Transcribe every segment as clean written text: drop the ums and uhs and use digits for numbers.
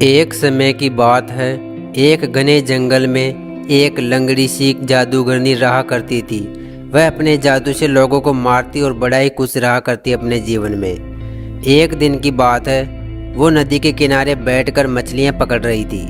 एक समय की बात है। एक घने जंगल में एक लंगड़ी सी जादूगरनी रहा करती थी। वह अपने जादू से लोगों को मारती और बड़ा ही खुश रहा करती अपने जीवन में। एक दिन की बात है, वो नदी के किनारे बैठकर मछलियां पकड़ रही थी।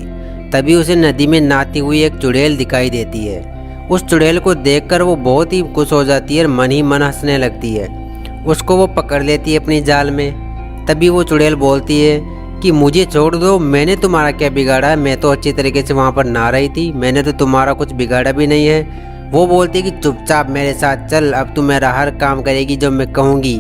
तभी उसे नदी में नहाती हुई एक चुड़ैल दिखाई देती है। उस चुड़ैल को देखकर वो बहुत ही खुश हो जाती है और मन ही मन हंसने लगती है। उसको वो पकड़ लेती है अपनी जाल में। तभी वो चुड़ैल बोलती है कि मुझे छोड़ दो, मैंने तुम्हारा क्या बिगाड़ा है, मैं तो अच्छी तरीके से वहाँ पर नहा रही थी, मैंने तो तुम्हारा कुछ बिगाड़ा भी नहीं है। वो बोलती है कि चुपचाप मेरे साथ चल, अब तू मेरा हर काम करेगी जो मैं कहूँगी।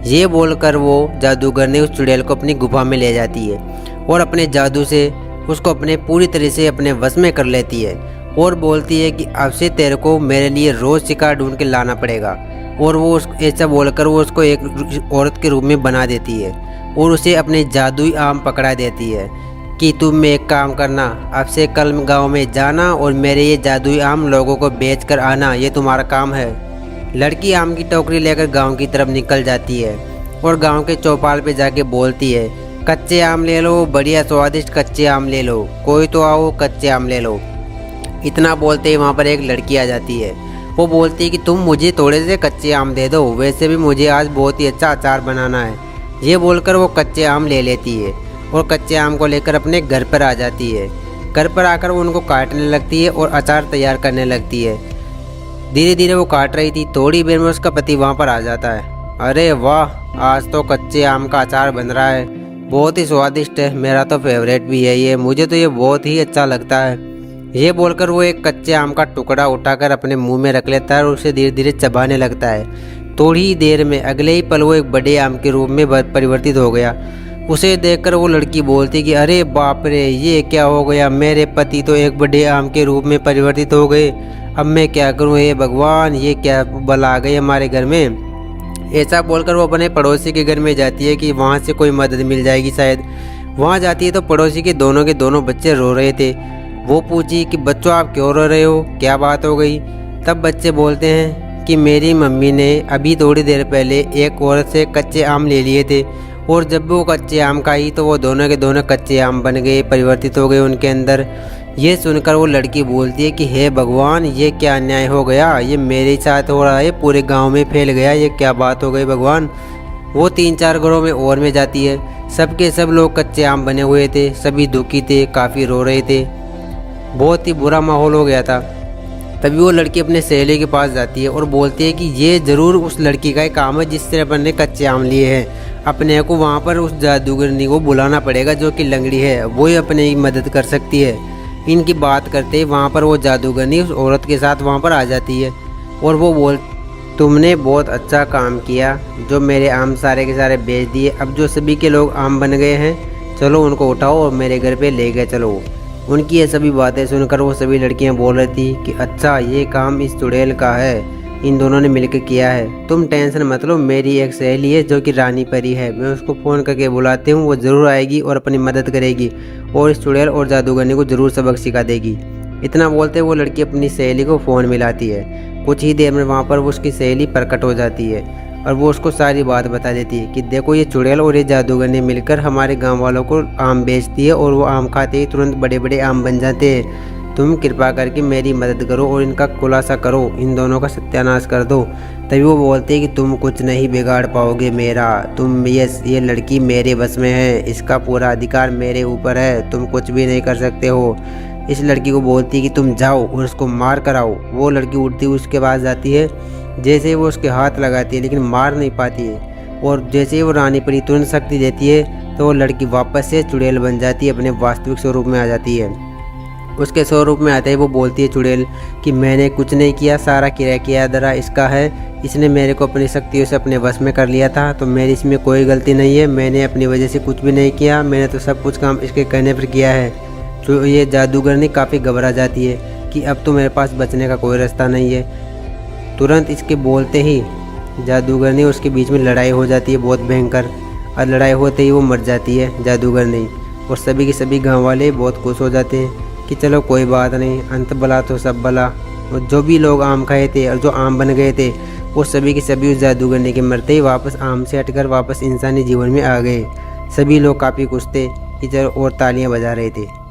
ये बोलकर वो जादूगर उस चुड़ैल को अपनी गुफा में ले जाती है और अपने जादू से उसको अपने पूरी तरह से अपने वश में कर लेती है और बोलती है कि अब से तेरे को मेरे लिए रोज़ शिकार ढूंढ के लाना पड़ेगा। और वो ऐसा बोलकर वो उसको एक औरत के रूप में बना देती है और उसे अपने जादुई आम पकड़ा देती है कि तुम एक काम करना, अब से कल गांव में जाना और मेरे ये जादुई आम लोगों को बेच कर आना, ये तुम्हारा काम है। लड़की आम की टोकरी लेकर गांव की तरफ निकल जाती है और गांव के चौपाल पे जाके बोलती है, कच्चे आम ले लो, बढ़िया स्वादिष्ट कच्चे आम ले लो, कोई तो आओ कच्चे आम ले लो। इतना बोलते ही वहाँ पर एक लड़की आ जाती है। वो बोलती है कि तुम मुझे थोड़े से कच्चे आम दे दो, वैसे भी मुझे आज बहुत ही अच्छा अचार बनाना है। ये बोलकर वो कच्चे आम ले लेती है और कच्चे आम को लेकर अपने घर पर आ जाती है। घर पर आकर वो उनको काटने लगती है और अचार तैयार करने लगती है। धीरे धीरे वो काट रही थी, थोड़ी देर में उसका पति वहाँ पर आ जाता है। अरे वाह, आज तो कच्चे आम का अचार बन रहा है, बहुत ही स्वादिष्ट है, मेरा तो फेवरेट भी है ये, मुझे तो ये बहुत ही अच्छा लगता है। ये बोलकर वो एक कच्चे आम का टुकड़ा उठाकर अपने मुंह में रख लेता है और उसे धीरे धीरे चबाने लगता है। थोड़ी ही देर में अगले ही पल वो एक बड़े आम के रूप में परिवर्तित हो गया। उसे देखकर वो लड़की बोलती कि अरे बाप रे, ये क्या हो गया, मेरे पति तो एक बड़े आम के रूप में परिवर्तित हो गए, अब मैं क्या करूं, हे भगवान, ये क्या बला आ गई हमारे घर में। ऐसा बोलकर वो अपने पड़ोसी के घर में जाती है कि वहाँ से कोई मदद मिल जाएगी शायद। वहाँ जाती है तो पड़ोसी के दोनों बच्चे रो रहे थे। वो पूछी कि बच्चों आप क्यों रो रहे हो, क्या बात हो गई। तब बच्चे बोलते हैं कि मेरी मम्मी ने अभी थोड़ी देर पहले एक औरत से कच्चे आम ले लिए थे और जब वो कच्चे आम खाई तो वो दोनों के दोनों कच्चे आम बन गए, परिवर्तित हो गए उनके अंदर। ये सुनकर वो लड़की बोलती है कि हे भगवान, ये क्या अन्याय हो गया, ये मेरे साथ हो रहा है, पूरे गांव में फैल गया, ये क्या बात हो गई भगवान। वो 3-4 घरों में और में जाती है। सबके सब लोग कच्चे आम बने हुए थे, सभी दुखी थे, काफ़ी रो रहे थे, बहुत ही बुरा माहौल हो गया था। तभी वो लड़की अपने सहेली के पास जाती है और बोलती है कि ये ज़रूर उस लड़की का ही काम है जिससे अपन ने कच्चे आम लिए हैं। अपने को वहाँ पर उस जादूगरनी को बुलाना पड़ेगा जो कि लंगड़ी है, वो ही अपने ही मदद कर सकती है। इनकी बात करते ही वहाँ पर वो जादूगरनी उस औरत के साथ वहाँ पर आ जाती है और वो तुमने बहुत अच्छा काम किया, जो मेरे आम सारे के सारे बेच दिए, अब जो सभी के लोग आम बन गए हैं, चलो उनको उठाओ और मेरे घर पे ले गए चलो। उनकी ये सभी बातें सुनकर वो सभी लड़कियां बोल रही थी कि अच्छा, ये काम इस चुड़ैल का है, इन दोनों ने मिलकर किया है, तुम टेंशन मत लो, मेरी एक सहेली है जो कि रानी परी है, मैं उसको फ़ोन करके बुलाती हूँ, वो ज़रूर आएगी और अपनी मदद करेगी और इस चुड़ैल और जादूगरनी को ज़रूर सबक सिखा देगी। इतना बोलते वो लड़की अपनी सहेली को फ़ोन मिलाती है। कुछ ही देर में वहाँ पर उसकी सहेली प्रकट हो जाती है और वो उसको सारी बात बता देती है कि देखो, ये चुड़ैल और ये जादूगरनी मिलकर हमारे गांव वालों को आम बेचती है और वो आम खाते ही तुरंत बड़े बड़े आम बन जाते हैं। तुम कृपा करके मेरी मदद करो और इनका खुलासा करो, इन दोनों का सत्यानाश कर दो। तभी वो बोलते हैं कि तुम कुछ नहीं बिगाड़ पाओगे मेरा, तुम ये लड़की मेरे बस में है, इसका पूरा अधिकार मेरे ऊपर है, तुम कुछ भी नहीं कर सकते हो। इस लड़की को बोलती है कि तुम जाओ और उसको मार कर आओ। वो लड़की उठती हुई उसके पास जाती है, जैसे ही वो उसके हाथ लगाती है लेकिन मार नहीं पाती है और जैसे ही वो रानी परी तुरंत शक्ति देती है तो वो लड़की वापस से चुड़ैल बन जाती है, अपने वास्तविक स्वरूप में आ जाती है। उसके स्वरूप में आते ही वो बोलती है चुड़ैल कि मैंने कुछ नहीं किया, सारा किया धरा इसका है, इसने मेरे को अपनी शक्तियों से अपने वश में कर लिया था, तो मेरी इसमें कोई गलती नहीं है, मैंने अपनी वजह से कुछ भी नहीं किया, मैंने तो सब कुछ काम इसके कहने पर किया है। तो ये जादूगरनी काफ़ी घबरा जाती है कि अब तो मेरे पास बचने का कोई रास्ता नहीं है। तुरंत इसके बोलते ही जादूगरनी उसके बीच में लड़ाई हो जाती है बहुत भयंकर, और लड़ाई होते ही वो मर जाती है जादूगरनी और सभी के सभी गांव वाले बहुत खुश हो जाते हैं कि चलो कोई बात नहीं, अंत भला तो सब भला। और जो भी लोग आम खाए थे और जो आम बन गए थे वो सभी के सभी उस जादूगरनी के मरते ही वापस आम से हटकर वापस इंसानी जीवन में आ गए। सभी लोग काफ़ी खुश थे। की तरफ और तालियां बजा रहे थे।